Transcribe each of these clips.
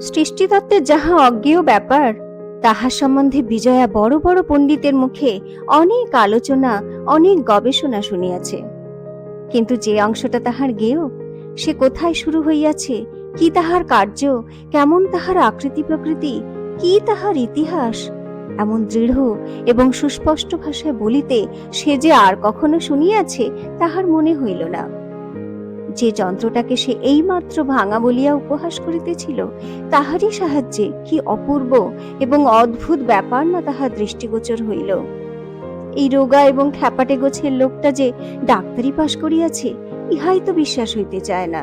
সৃষ্টিতত্ত্বের যাহা অজ্ঞেয় ব্যাপার, তাহার সম্বন্ধে বিজয়া বড় বড় পণ্ডিতের মুখে অনেক আলোচনা, অনেক গবেষণা শুনিয়াছে। কিন্তু যে অংশটা তাহার জ্ঞেয়, সে কোথায় শুরু হইয়াছে, কি তাহার কার্য, কেমন তাহার আকৃতি প্রকৃতি, কি তাহার ইতিহাস, এমন দৃঢ় এবং সুস্পষ্ট ভাষায় বলিতে সে যে আর কখনো শুনিয়াছে তাহার মনে হইল না। যে যন্ত্রটাকে সে এইমাত্র ভাঙা বলিয়া উপহাস করিতেছিল, তাহারই সাহায্যে কি অপূর্ব এবং অদ্ভুত ব্যাপার না তাহার দৃষ্টিগোচর হইল। এই রোগা এবং খ্যাপাটে গোছের লোকটা যে ডাক্তারি পাশ করিয়াছে, ইহাই তো বিশ্বাস হইতে চায় না।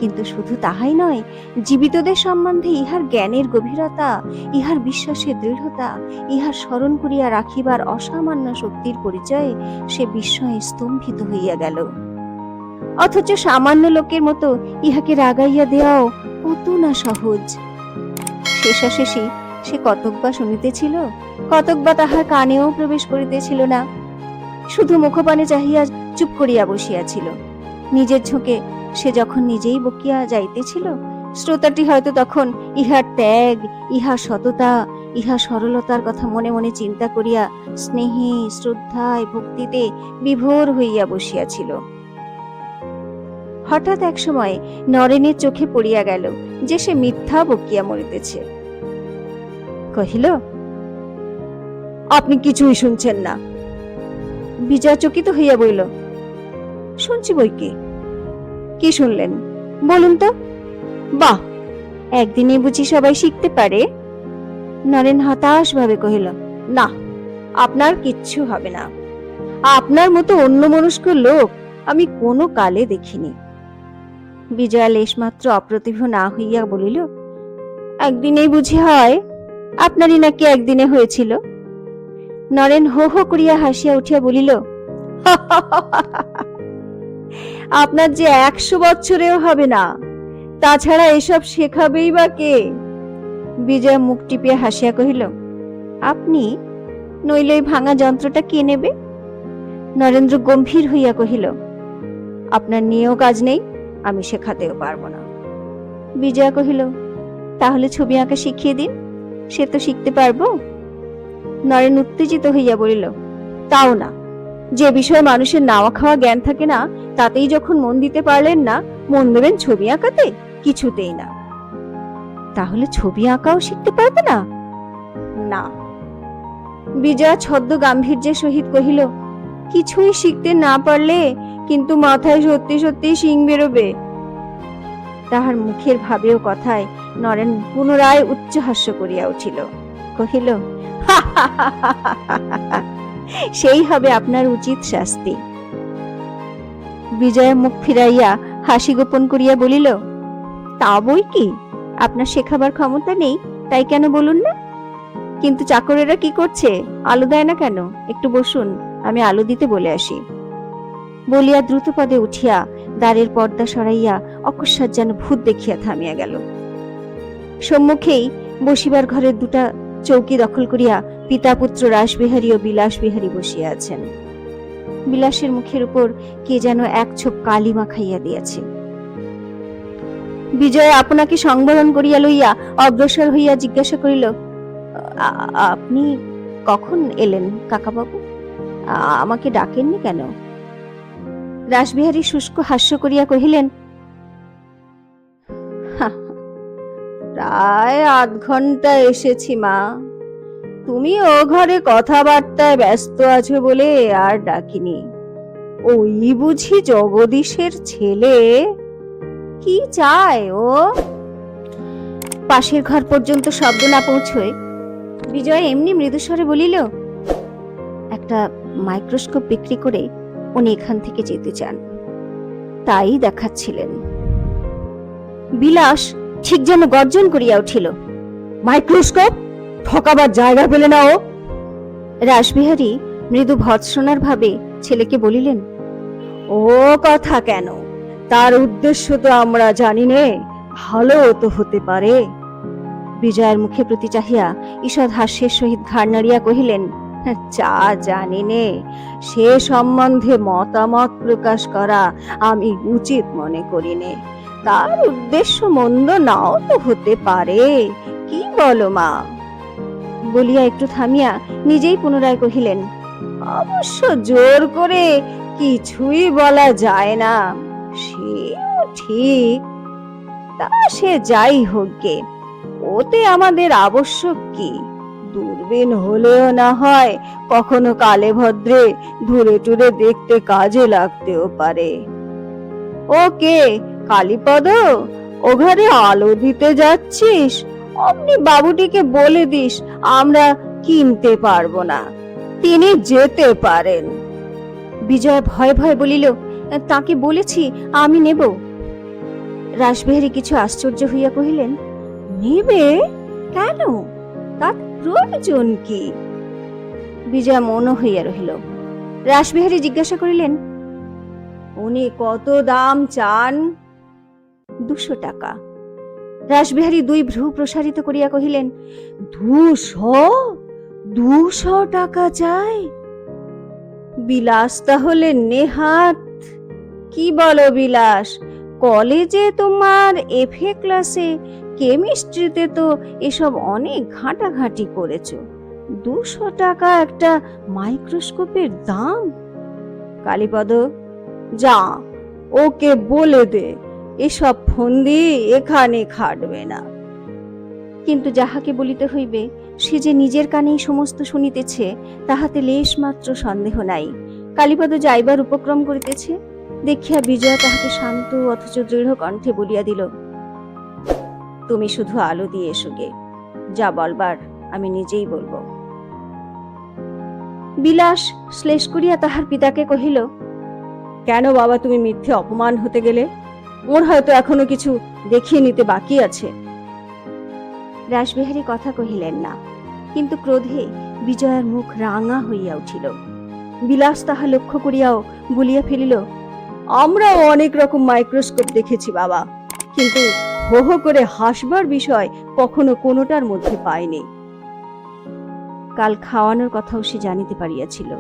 কিন্তু শুধু তাহাই নয়, জীবিতদের সম্বন্ধে ইহার জ্ঞানের গভীরতা, ইহার বিশ্বাসের দৃঢ়তা, ইহার স্মরণ করিয়া রাখিবার অসামান্য শক্তির পরিচয়ে সে বিস্ময়ে স্তম্ভিত হইয়া গেল। অথচ সামান্য লোকের মতো ইহাকে রাগাইয়া দেওয়াও কত না সহজ। শেষাশেষি সে কতকবা শুনিতেছিল, কতকবা তাহার কানেও প্রবেশ করিতেছিল না, শুধু মুখপানে চাহিয়া চুপ করিয়া বসিয়াছিল। নিজের ঝোঁকে সে যখন নিজেই বকিয়া যাইতেছিল, শ্রোতাটি হয়তো তখন ইহার ত্যাগ, ইহার সততা, ইহা সরলতার কথা মনে মনে চিন্তা করিয়া স্নেহে, শ্রদ্ধায়, ভক্তিতে বিভোর হইয়া বসিয়াছিল। হঠাৎ এক সময় নরেনের চোখে পড়িয়া গেল যে সে মিথ্যা বকিয়া মরিতেছে। কহিল, আপনি কিছুই শুনছেন না। বিজয়া চকিত হইয়া বলিল, শুনছি বই কি। কি শুনলেন বলুন তো? বাহ, একদিনে বুঝি সবাই শিখতে পারে? নরেন হতাশ ভাবে কহিল, না, আপনার কিচ্ছু হবে না। আপনার মতো অন্যমনস্ক লোক আমি কোনো কালে দেখিনি। বিজয়া লেশমাত্র অপ্রতিভ না হইয়া বলিল, একদিনেই বুঝি হয়? আপনারই নাকি একদিনে হয়েছিল। নরেন হো হো করিয়া হাসিয়া উঠিয়া বলিল, আপনার যে 100 বছরেও হবে না, তাছাড়া এসব শেখাবেই বা কে? বিজয়া মুখ টিপিয়া হাসিয়া কহিল, আপনি, নইলে ওই ভাঙা যন্ত্রটা কে নেবে? নরেন্দ্র গম্ভীর হইয়া কহিল, আপনার নিয়েও কাজ নেই, আমি শেখাতেও পারবো না। বিজয়া কহিল, তাহলে ছবি আঁকা শিখিয়ে দিন, সে তো শিখতে পারবো। নরেন উত্তেজিত হইয়া বলিল, তাও না, যে বিষয়ে মানুষের নাওয়া খাওয়া জ্ঞান থাকে না, তাতেই যখন মন দিতে পারলেন না, মন দেবেন ছবি আঁকাতে? কিছুতেই না। তাহলে ছবি আঁকাও শিখতে পারবে না? না। বিজয়া ছদ্ম গাম্ভীর্যের সহিত কহিল, কিছুই শিখতে না পারলে কিন্তু মাথায় সত্যি সত্যি শিং বেরোবে। তাহার মুখের ভাবে ও কথায় নরেন পুনরায় উচ্চ হাস্য করিয়া উঠিল। কহিল, সেই হবে আপনার উচিত শাস্তি। বিজয়া মুখ ফিরাইয়া হাসি গোপন করিয়া বলিল, তা বই কি, আপনার শেখাবার ক্ষমতা নেই তাই কেন বলুন না? কিন্তু চাকরেরা কি করছে, আলো দেয় না কেন? একটু বসুন, আমি আলো দিতে বলে আসি। বলিয়া দ্রুত পদে উঠিয়া দ্বারের পর্দা সরাইয়া অকস্মাৎ যেন ভূত দেখিয়া থামিয়া গেল। সম্মুখেই বসিবার ঘরের দুটা চৌকি দখল করিয়া পিতা পুত্র রাসবিহারী ও বিলাসবিহারী বসিয়া আছেন। বিলাসের মুখের উপর কে যেন এক ছোপ কালি মাখাইয়া দিয়াছে। বিজয় আপনাকে সংবরণ করিয়া লইয়া অগ্রসর হইয়া জিজ্ঞাসা করিল, আপনি কখন এলেন কাকাবাবু? আমাকে ডাকেননি কেন? রাসবিহারী শুষ্ক হাস্য করিয়া কহিলেন, প্রায় 8 ঘন্টা এসেছি মা, তুমি ও ঘরে কথাবার্তায় ব্যস্ত আছো বলে আর ডাকিনি। ওই বুঝি জগদীশের ছেলে? কি চায় ও? পাশের ঘর পর্যন্ত শব্দ না পৌঁছয় বিজয় এমনি মৃদুস্বরে বলিল, একটা মাইক্রোস্কোপ বিক্রি করে উনি এখান থেকে যেতে চান, তাই দেখাচ্ছিলেন। বিলাস ঠিক যেন গর্জন করিয়া উঠিল, মাইক্রোস্কোপ? ঠকাবার জায়গা পেলে না ও? রাসবিহারী মৃদু ভৎসনার ভাবে ছেলেকে বলিলেন, ও কথা কেন, তার উদ্দেশ্য তো আমরা জানি নে, ভালো তো হতে পারে। বিজয়ের মুখে প্রতি চাহিয়া ঈষৎ হাস্যের সহিত ঘাড় নাড়িয়া কহিলেন, যা জানি নে সে সম্বন্ধে মতামত প্রকাশ করা আমি উচিত মনে করি নে। তার উদ্দেশ্য মন্দ নাও তো হতে পারে, কি বলো মা? বলিয়া একটু থামিয়া নিজেই পুনরায় কহিলেন, অবশ্য জোর করে কিছুই বলা যায় না, সেও ঠিক। তা সে যাই হোক গে, ওতে আমাদের আবশ্যক কি? দূরবীন হলেও না হয় কখনো কালে ভদ্রে ধরে টুরে দেখতে কাজে লাগতেও পারে। ও কে, কালীপদ? ও ঘরে আলো দিতে যাচ্ছিস? অমনি বাবুটিকে বলে দিস আমরা কিনতে পারবো না, তিনি যেতে পারেন। বিজয় ভয়ে ভয়ে বলিল, তাকে বলেছি আমি নেব। রাসবিহারী কিছু আশ্চর্য হইয়া কহিলেন, নেবে কেন? তার প্রয়োজন কি? বিজয় মৌন হইয়া রহিল। রাসবিহারী জিজ্ঞাসা করিলেন, উনি কত দাম চান? 200 টাকা। রাসবিহারী দুই ভ্রু প্রসারিত করিয়া কহিলেন, 200 টাকা চাই? বিলাস তাহলে নেহাত। কি বলো বিলাস? কলেজে তোমার এফএ ক্লাসে কেমিস্ট্রিতে তো এসব অনেক ঘাঁটাঘাঁটি করেছো, 200 টাকা একটা মাইক্রোস্কোপের দাম? কালীপদ, যা ওকে বলে দে এসব ফন্দি এখানে খাটবে না। কিন্তু যাহাকে বলিতে হইবে সে যে নিজের কানেই সমস্ত শুনিতেছে, তাহাতে লেশ মাত্র সন্দেহ নাই। কালীপদ যাইবার উপক্রম করিতেছে দেখিয়া বিজয়া তাহাকে শান্ত অথচ দৃঢ় কণ্ঠে বলিয়া দিল, তুমি শুধু আলো দিয়ে এসো গে, যা বলবার আমি নিজেই বলবো। বিলাস শ্লেষ করিয়া তাহার পিতাকে কহিল, কেন বাবা তুমি মিথ্যে অপমান হতে গেলে? ওর হয়তো এখনো কিছু দেখিয়ে নিতে বাকি আছে। রাসবিহারী কথা কহিলেন না, কিন্তু ক্রোধে বিজয়ার মুখ রাঙা হইয়া উঠিল। বিলাস তাহা লক্ষ্য করিয়াও বলিয়া ফেলিল, আমরাও অনেক রকম মাইক্রোস্কোপ দেখেছি বাবা, কিন্তু হো হো করে হাসবার বিষয় কখনো কোনোটার মধ্যে পাইনি। কাল খাওয়ানোর কথাও সে জানিতে পারিয়াছিল,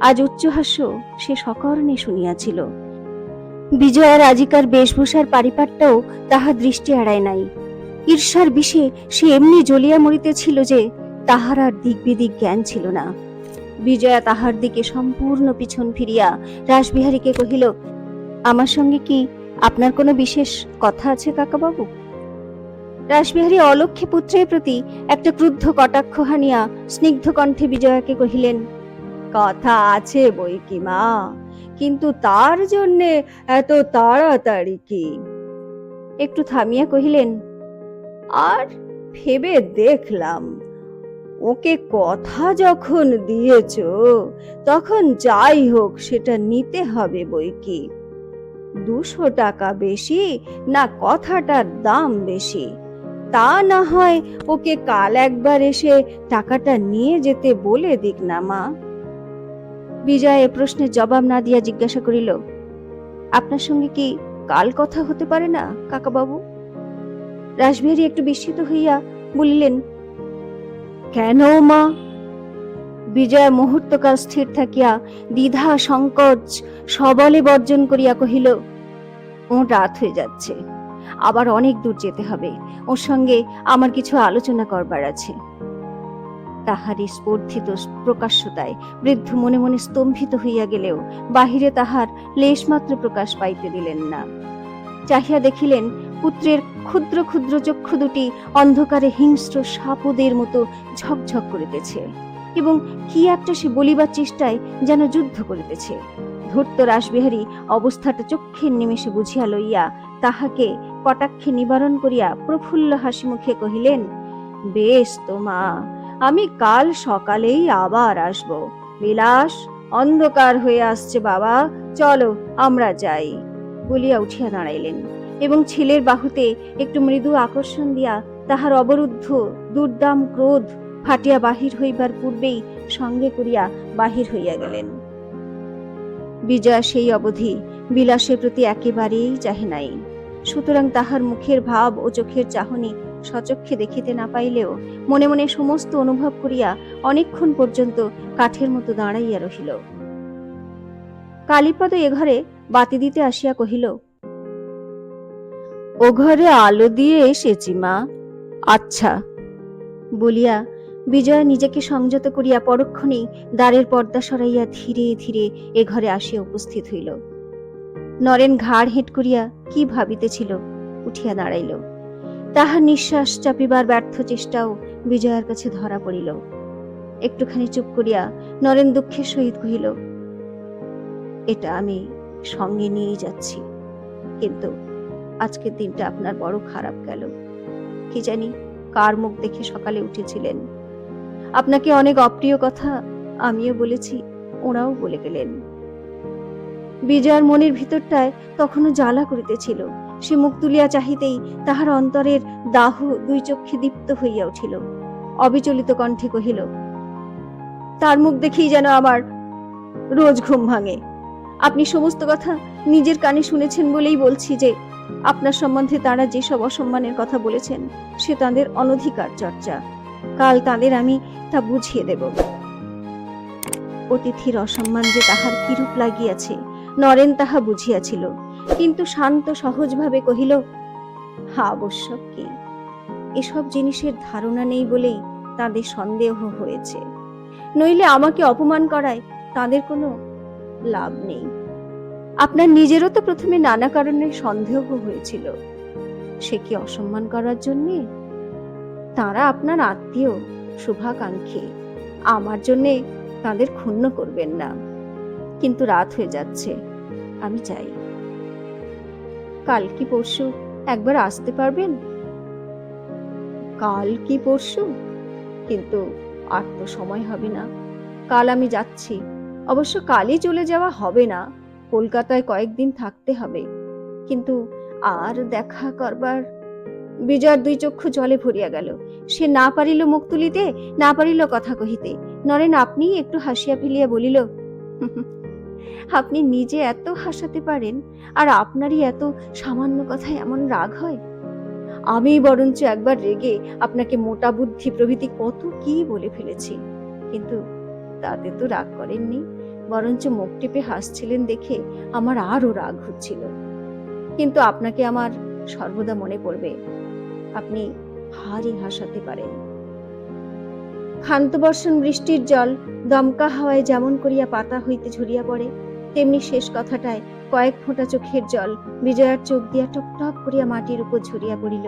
আজ উচ্চহাস্য সে সকর্ণে শুনিয়াছিল। বিজয়ার আজিকার বেশভূষার পারিপাটটাও তাহার দৃষ্টি এড়ায় নাই। ঈর্ষার বিষে সে এমনি জ্বলিয়া মরিতেছিল যে তাহার আর দিক বিদিক জ্ঞান ছিল না। বিজয়া তাহার দিকে সম্পূর্ণ পিছন ফিরিয়া রাসবিহারীকে কহিল, আমার সঙ্গে কি আপনার কোনো বিশেষ কথা আছে কাকাবাবু? রাসবিহারী অলক্ষ্যে পুত্রের প্রতি একটা ক্রুদ্ধ কটাক্ষ হানিয়া স্নিগ্ধ কণ্ঠে বিজয়াকে কহিলেন, কথা আছে বই কি মা, কিন্তু তার জন্যে এত তাড়াতাড়ি কি? একটু থামিয়া কহিলেন, আর ভেবে দেখলাম ওকে কথা যখন দিয়েছ তখন যাই হোক সেটা নিতে হবে বই কি। 200 টাকা বেশি না কথাটার দাম বেশি? তা না হয় ওকে কাল একবার এসে টাকাটা নিয়ে যেতে বলে দিক না মা। বিজয় এ প্রশ্নের জবাব না দিয়া জিজ্ঞাসা করিল, আপনার সঙ্গে কি কাল কথা হতে পারে না কাকাবাবু? রাসবিহারী একটু বিস্মিত হইয়া বলিলেন, কেন মা? বিজয় মুহূর্তকাল স্থির থাকিয়া দ্বিধা সংকোচ সবলে বর্জন করিয়া কহিল, ও রাত হয়ে যাচ্ছে, আবার অনেক দূর যেতে হবে, ওর সঙ্গে আমার কিছু আলোচনা করবার আছে। তাহারই স্পর্ধিত প্রকাশ্যতায় বৃদ্ধ মনে মনে স্তম্ভিত হইয়া গেলেও বাহিরে তাহার লেশমাত্র প্রকাশ পাইতে দিলেন না। চাহিয়া দেখিলেন পুত্রের ক্ষুদ্র ক্ষুদ্র চক্ষু দুটি অন্ধকারে হিংস্র সাপদের মতো ঝকঝক করিতেছে এবং কি একটা সে বলিবার চেষ্টায় যেন যুদ্ধ করিতেছে। ধূর্ত রাসবিহারী অবস্থাটা চক্ষের নিমেষে বুঝিয়া লইয়া তাহাকে কটাক্ষে নিবারণ করিয়া প্রফুল্ল হাসি মুখে কহিলেন, বেশ তো মা, আমি কাল সকালেই আবার আসব। বিলাস, অন্ধকার হয়ে আসছে বাবা, চলো আমরা যাই। বলিয়া উঠিয়া দাঁড়াইলেন এবং ছেলের বাহুতে একটু মৃদু আকর্ষণ দিয়া তাহার অবরুদ্ধ দুর্দাম ক্রোধ ফাটিয়া বাহির হইবার পূর্বেই সঙ্গে করিয়া বাহির হইয়া গেলেন। বিজয়া সেই অবধি বিলাসের প্রতি একেবারেই চাহে নাই, সুতরাং তাহার মুখের ভাব ও চোখের চাহনি সচক্ষে দেখিতে না পাইলেও মনে মনে সমস্ত অনুভব করিয়া অনেকক্ষণ পর্যন্ত কাঠের মতো দাঁড়াইয়া রহিল। কালীপদ এ ঘরে বাতি দিতে আসিয়া কহিল, ও ঘরে আলো দিয়ে এসেছি মা। আচ্ছা, বলিয়া বিজয়া নিজেকে সংযত করিয়া পরক্ষণেই দ্বারের পর্দা সরাইয়া ধীরে ধীরে এ ঘরে আসিয়া উপস্থিত হইল। নরেন ঘাড় হেঁট করিয়া কি ভাবিতেছিল, উঠিয়া দাঁড়াইল। তাহার নিঃশ্বাস চাপিবার ব্যর্থ চেষ্টাও বিজয়ার কাছে ধরা পড়িল। একটুখানি চুপ করিয়া নরেন দুঃখের সহিত কহিল, এটা আমি সঙ্গে নিয়ে যাচ্ছি, কিন্তু আজকের দিনটা আপনার বড় খারাপ গেল। কি জানি কার মুখ দেখে সকালে উঠেছিলেন। আপনাকে অনেক অপ্রিয় কথা আমিও বলেছি, ওরাও বলে গেলেন। বিজয়ার মনের ভিতরটায় তখনও জ্বালা করিতেছিল। সে মুখ তুলিয়া চাহিতেই তাহার অন্তরের দাহ দুই চক্ষে দীপ্ত হইয়া উঠিল। অবিচলিত কণ্ঠে কহিল, তার মুখ দেখেই যেন আমার রোজ ঘুম ভাঙে। আপনি সমস্ত কথা নিজের কানে শুনেছেন বলেই বলছি যে আপনার সম্বন্ধে তারা যেসব অসম্মানের কথা বলেছেন সে তাদের অনধিকার চর্চা। কাল তাদের আমি তা বুঝিয়ে দেব। অতিথির অসম্মান যে তাহার কিরূপ লাগিয়াছে নরেন তাহা বুঝিয়াছিল, কিন্তু শান্ত সহজভাবে কহিল, আবশ্যক কি? এসব জিনিসের ধারণা নেই বলেই তাদের সন্দেহ হয়েছে, নইলে আমাকে অপমান করায় তাদের কোনো লাভ নেই। আপনার নিজেরও তো প্রথমে নানা কারণে সন্দেহ হয়েছিল, সে কি অসম্মান করার জন্যে? তারা আপনার আত্মীয়, শুভাকাঙ্ক্ষী, আমার জন্যে তাদের ক্ষুণ্ণ করবেন না। কিন্তু রাত হয়ে যাচ্ছে, আমি চাই। কাল কি পরশু একবার আসতে পারবেন? কাল কি পরশু? কিন্তু আর তো সময় হবে না। কাল আমি যাচ্ছি। অবশ্য কালই চলে যাওয়া হবে না, কলকাতায় কয়েকদিন থাকতে হবে। কিন্তু আর দেখা করবার। বিজয়ার দুই চক্ষু জলে ভরিয়া গেল। সে না পারিল মুখ তুলিতে, না পারিল কথা কহিতে। নরেন আপনি একটু হাসিয়া ফেলিয়া বলিল, আপনি নিজে এত হাসাতে পারেন, আর আপনারই এত সামান্য কথায় এমন রাগ হয়? আমি বরঞ্চ একবার রেগে আপনাকে মোটা বুদ্ধি প্রভৃতি কত কি বলে ফেলেছি, কিন্তু তাতে তো রাগ করেননি, বরঞ্চ মুখ টিপে হাসছিলেন দেখে আমার আরো রাগ হচ্ছিল। কিন্তু আপনাকে আমার সর্বদা মনে পড়বে, আপনি ভারী হাসাতে পারেন। ক্ষান্ত বর্ষণ বৃষ্টির জল দমকা হাওয়ায় যেমন করিয়া পাতা হইতে ঝরিয়া পড়ে, তেমনি শেষ কথাটায় কয়েক ফোঁটা চোখের জল বিজয়ার চোখ দিয়া টপটপ করিয়া মাটির উপর ঝরিয়া পড়িল।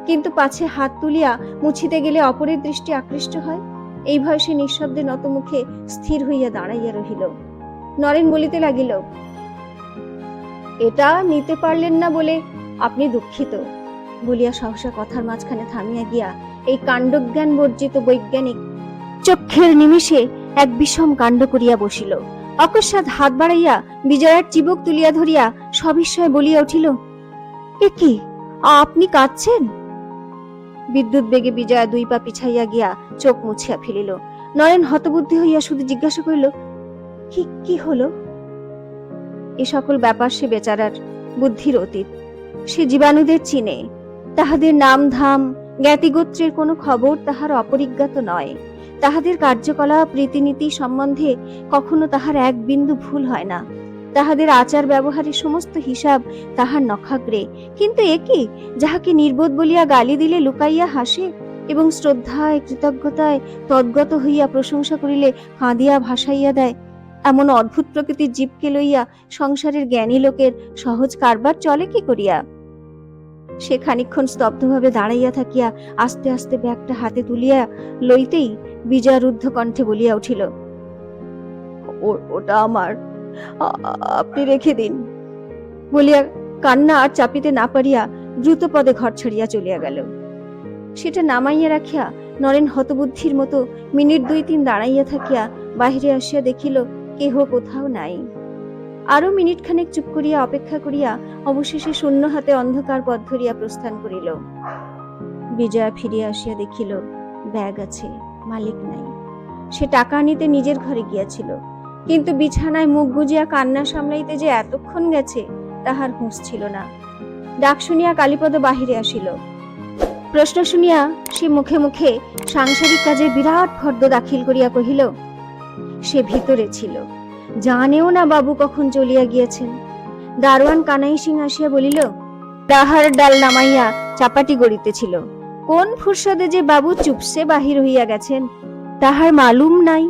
কিন্তু পাছে হাত তুলিয়া মুছিতে গেলে অপরের দৃষ্টি আকৃষ্ট হয়, এই ভয়ে সে নিঃশব্দে নত মুখে স্থির হইয়া দাঁড়াইয়া রহিল। নরেন বলিতে লাগিল, এটা নিতে পারলেন না বলে আপনি দুঃখিত। বলিয়া সহসা কথার মাঝখানে থামিয়া গিয়া এই কাণ্ডজ্ঞান বর্জিত বৈজ্ঞানিক চক্ষের নিমিষে এক বিষম কাণ্ড করিয়া বসিল। অকস্মাৎ হাত বাড়াইয়া বিজয়ার চিবুক তুলিয়া ধরিয়া সবিস্ময়ে বলিয়া উঠিল, এ কি, আপনি কাঁদছেন? বিদ্যুৎ বেগে বিজয়া দুই পা পিছাইয়া গিয়া চোখ মুছিয়া ফেলিল। নরেন হতবুদ্ধি হইয়া শুধু জিজ্ঞাসা করিল, কি কি হলো? এ সকল ব্যাপার সে বেচারার বুদ্ধির অতীত। সে জীবাণুদের চিনে, তাহাদের নাম ধাম জ্ঞাতিগোত্রের কোনো খবর তাহার অপরিজ্ঞাত নয়। তাহাদের কার্যকলাপ রীতিনীতি সম্বন্ধে কখনো তাহার এক বিন্দু ভুল হয় না। তাহাদের আচার ব্যবহারের সমস্ত হিসাব তাহার নখাগ্রে। কিন্তু একি, যাহাকে নির্বোধ বলিয়া গালি দিলে লুকাইয়া হাসে, এবং শ্রদ্ধায় কৃতজ্ঞতায় তদ্গত হইয়া প্রশংসা করিলে কাঁদিয়া ভাসাইয়া দেয়, এমন অদ্ভুত প্রকৃতির জীবকে লইয়া সংসারের জ্ঞানী লোকের সহজ কারবার চলে কি করিয়া? সে খানিকক্ষণ স্তব্ধভাবে দাঁড়াইয়া থাকিয়া আস্তে আস্তে ব্যাগটা হাতে তুলিয়া লইতেই বিজয়া রুদ্ধ কণ্ঠে বলিয়া উঠিল, ওটা আমার, আপনি রেখে দিন। বলিয়া কান্না আর চাপিতে না পারিয়া দ্রুত পদে ঘর ছাড়িয়া চলিয়া গেল। সেটা নামাইয়া রাখিয়া নরেন হতবুদ্ধির মতো মিনিট দুই তিন দাঁড়াইয়া থাকিয়া বাহিরে আসিয়া দেখিল কেহ কোথাও নাই। আরো মিনিট খানেক চুপ করিয়া অপেক্ষা করিয়া অবশেষে শূন্য হাতে অন্ধকার পথ ধরিয়া প্রস্থান করিল। বিজয়া ফিরিয়া আসিয়া দেখিল ব্যাগ আছে, মালিক নাই। সে টাকা আনিতে নিজের ঘরে গিয়াছিল, কিন্তু বিছানায় মুখ গুজিয়া কান্না সামলাইতে যে এতক্ষণ গেছে তাহার হুঁশ ছিল না। ডাক শুনিয়া কালীপদ বাহিরে আসিল। প্রশ্ন শুনিয়া সে মুখে মুখে সাংসারিক কাজে বিরাট ফর্দ দাখিল করিয়া কহিল, সে ভিতরে ছিল, জানেও না বাবু কখন চলিয়া গিয়েছেন। দারোয়ান কানাই সিং আসিয়া বলিল, তাহার ডাল নামাইয়া চাপাটি গড়িতেছিল। কোন ফুরসদে যে বাবু চুপসে বাহির হইয়া গেছেন তাহার মালুম নাই।